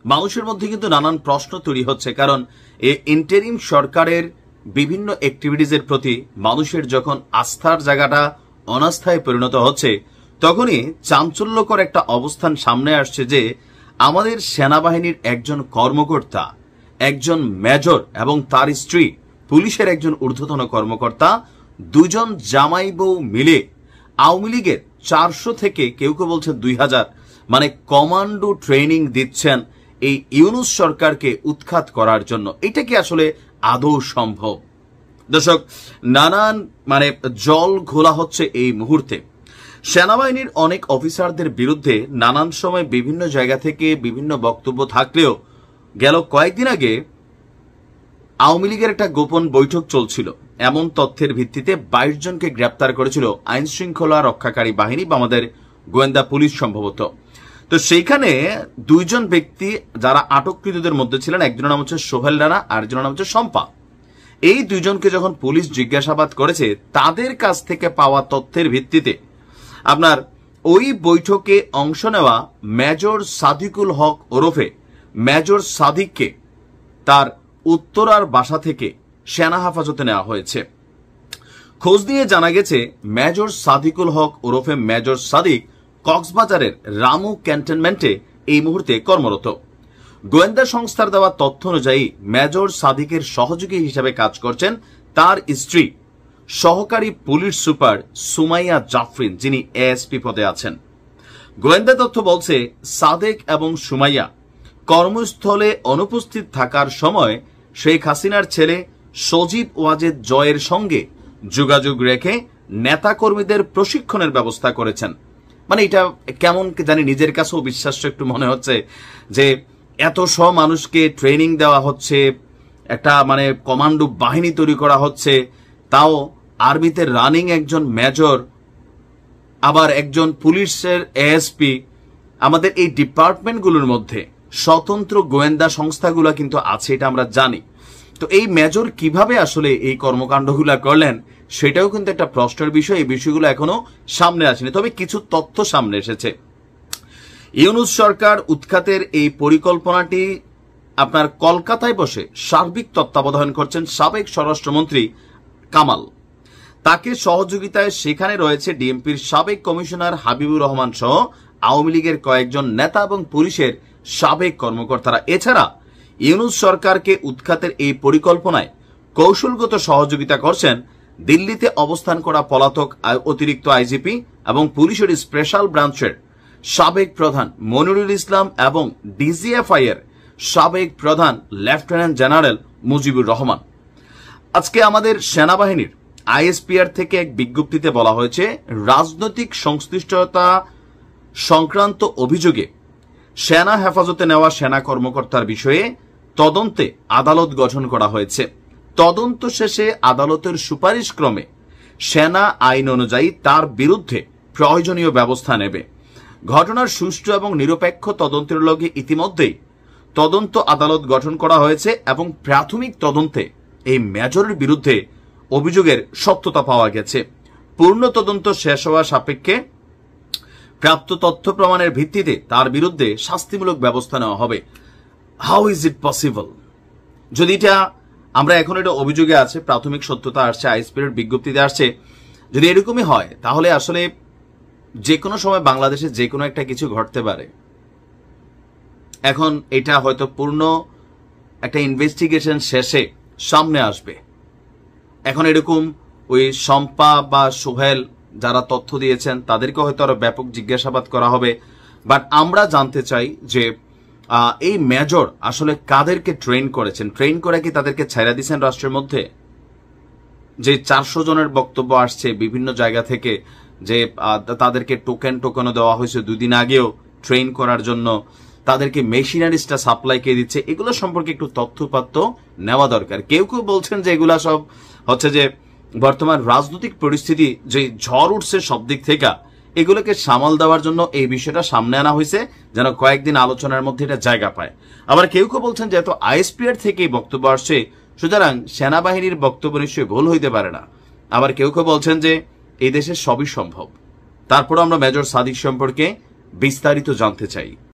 মানুষের মধ্যে কিন্তু নানান প্রশ্ন তৈরি হচ্ছে, কারণ এই ইন্টারিম সরকারের বিভিন্ন অ্যাক্টিভিটিজের প্রতি মানুষের যখন আস্থার জায়গাটা অনাস্থায় পরিণত হচ্ছে, তখনই চাঞ্চল্যকর একটা অবস্থান সামনে আসছে যে আমাদের সেনাবাহিনীর একজন কর্মকর্তা, একজন মেজর এবং তার স্ত্রী, পুলিশের একজন ঊর্ধ্বতন কর্মকর্তা, দুজন জামাই বউ মিলে আওয়ামী লীগের 400 থেকে কেউ কেউ বলছেন 2000 মানে কমান্ডো ট্রেনিং দিচ্ছেন এই ইউনূস সরকারকে উৎখাত করার জন্য। এটা কি আসলে আদৌ সম্ভব? দর্শক, নানান জল ঘোলা হচ্ছে এই মুহূর্তে। সেনাবাহিনীর অনেক অফিসারদের বিরুদ্ধে নানান সময় বিভিন্ন জায়গা থেকে বিভিন্ন বক্তব্য থাকলেও গেল কয়েকদিন আগে আওয়ামী লীগের একটা গোপন বৈঠক চলছিল। এমন তথ্যের ভিত্তিতে 22 জনকে গ্রেপ্তার করেছিল আইন শৃঙ্খলা রক্ষাকারী বাহিনী বা আমাদের গোয়েন্দা পুলিশ সম্ভবত। তো সেইখানে 2 জন ব্যক্তি যারা আটককৃতদের মধ্যে ছিলেন, একজনের নাম হচ্ছে সোহেল রানা আর একজনের নাম হচ্ছে শম্পা। এই 2 জনকে যখন পুলিশ জিজ্ঞাসাবাদ করেছে, তাদের কাছ থেকে পাওয়া তথ্যের ভিত্তিতে আপনার ওই বৈঠকে অংশ নেওয়া মেজর সাদিকুল হক ওরফে মেজর সাদিককে তার উত্তরার বাসা থেকে সেনা হেফাজতে নেওয়া হয়েছে। খোঁজ নিয়ে জানা গেছে মেজর সাদিকুল হক ওরফে মেজর সাদিক কক্সবাজারের রামু ক্যান্টনমেন্টে এই মুহূর্তে কর্মরত। গোয়েন্দা সংস্থার দেওয়া তথ্য অনুযায়ী মেজর সাদিকের সহযোগী হিসেবে কাজ করছেন তার স্ত্রী সহকারী পুলিশ সুপার সুমাইয়া জাফরিন, যিনি এএসপি পদে আছেন। গোয়েন্দা তথ্য বলছে সাদেক এবং সুমাইয়া কর্মস্থলে অনুপস্থিত থাকার সময় শেখ হাসিনার ছেলে সজীব ওয়াজেদ জয়ের সঙ্গে যোগাযোগ রেখে নেতাকর্মীদের প্রশিক্ষণের ব্যবস্থা করেছেন। এটা কেমন জানি নিজের কাছেও বিশ্বাস্য একটু মনে হচ্ছে যে এত সব মানুষকে ট্রেনিং দেওয়া হচ্ছে, একটা কমান্ডো বাহিনী তৈরি করা হচ্ছে, তাও আর্মিতে রানিং একজন মেজর, আবার একজন পুলিশের এএসপি। আমাদের এই ডিপার্টমেন্টগুলোর মধ্যে স্বতন্ত্র গোয়েন্দা সংস্থাগুলো কিন্তু আছে, এটা আমরা জানি। তো এই মেজর কিভাবে আসলে এই কর্মকাণ্ডগুলো করলেন সেটাও কিন্তু একটা প্রশ্নের বিষয়। এই বিষয়গুলো এখনো সামনে আসেনি, তবে কিছু তথ্য সামনে এসেছে। ইউনূস সরকার উৎখাতের এই পরিকল্পনাটি আপনার কলকাতায় বসে সার্বিক তত্ত্বাবধান করছেন সাবেক স্বরাষ্ট্রমন্ত্রী কামাল। তাকে সহযোগিতায় সেখানে রয়েছে ডিএমপির সাবেক কমিশনার হাবিবুর রহমান সহ আওয়ামী লীগের কয়েকজন নেতা এবং পুলিশের সাবেক কর্মকর্তারা। এছাড়া ইউনূস সরকারকে উৎখাতের এই পরিকল্পনায় কৌশলগত সহযোগিতা করছেন দিল্লিতে অবস্থান করা পলাতক অতিরিক্ত আইজিপি এবং পুলিশের স্পেশাল ব্রাঞ্চের সাবেক প্রধান মনিরুল ইসলাম এবং ডিজিএফআই এর সাবেক প্রধান লেফটেন্যান্ট জেনারেল মুজিবুর রহমান। আজকে আমাদের সেনাবাহিনীর আইএসপিআর থেকে এক বিজ্ঞপ্তিতে বলা হয়েছে, রাজনৈতিক সংশ্লিষ্টতা সংক্রান্ত অভিযোগে সেনা হেফাজতে নেওয়া সেনা কর্মকর্তার বিষয়ে তদন্তে আদালত গঠন করা হয়েছে। তদন্ত শেষে আদালতের সুপারিশ ক্রমে সেনা আইন অনুযায়ী তার বিরুদ্ধে প্রয়োজনীয় ব্যবস্থা নেবে। ঘটনার সুষ্ঠু এবং নিরপেক্ষ তদন্তের লগে ইতিমধ্যেই তদন্ত আদালত গঠন করা হয়েছে এবং প্রাথমিক তদন্তে এই মেজরের বিরুদ্ধে অভিযোগের সত্যতা পাওয়া গেছে। পূর্ণ তদন্ত শেষ হওয়া সাপেক্ষে প্রাপ্ত তথ্য প্রমাণের ভিত্তিতে তার বিরুদ্ধে শাস্তিমূলক ব্যবস্থা নেওয়া হবে। How is it possible? যদি এটা আমরা এখন এটা অভিযোগে আছে, প্রাথমিক সত্যতা আসছে, আইএসপির বিজ্ঞপ্তিতে আসছে, যদি এরকমই হয় তাহলে আসলে যে কোনো সময় বাংলাদেশে যে কোনো একটা কিছু ঘটতে পারে। এখন এটা হয়তো পূর্ণ একটা ইনভেস্টিগেশন শেষে সামনে আসবে। এখন এরকম ওই শম্পা বা সোহেল যারা তথ্য দিয়েছেন তাদেরকে হয়তো আরো ব্যাপক জিজ্ঞাসাবাদ করা হবে। বাট আমরা জানতে চাই যে এই মেজর আসলে কাদেরকে ট্রেন করেছেন, ট্রেন করে কি তাদেরকে ছাইরা দিয়েছেন রাষ্ট্রের মধ্যে? যে 400 জনের বক্তব্য আসছে বিভিন্ন জায়গা থেকে যে তাদেরকে টোকেনও দেওয়া হয়েছে 2 দিন আগেও ট্রেন করার জন্য, তাদেরকে মেশিনারিজটা সাপ্লাই কে দিচ্ছে, এগুলো সম্পর্কে একটু তথ্যপাত্য নেওয়া দরকার। কেউ কেউ বলছেন যে এগুলা সব হচ্ছে যে বর্তমান রাজনৈতিক পরিস্থিতি যে ঝড় উঠছে সব দিক থেকে, এগুলোকে সামাল দেওয়ার জন্য এই বিষয়টা সামনে আনা হয়েছে যেন কয়েকদিন আলোচনার মধ্যে এটা জায়গা পায়। আবার কেউ কেউ বলছেন যে এত আইএসপিআর থেকে বক্তব্য আসছে, সুতরাং সেনাবাহিনীর বক্তব্য নিশ্চয়ই ভুল হইতে পারে না। আবার কেউ কেউ বলছেন যে এই দেশে সবই সম্ভব। তারপর আমরা মেজর সাদিক সম্পর্কে বিস্তারিত জানতে চাই।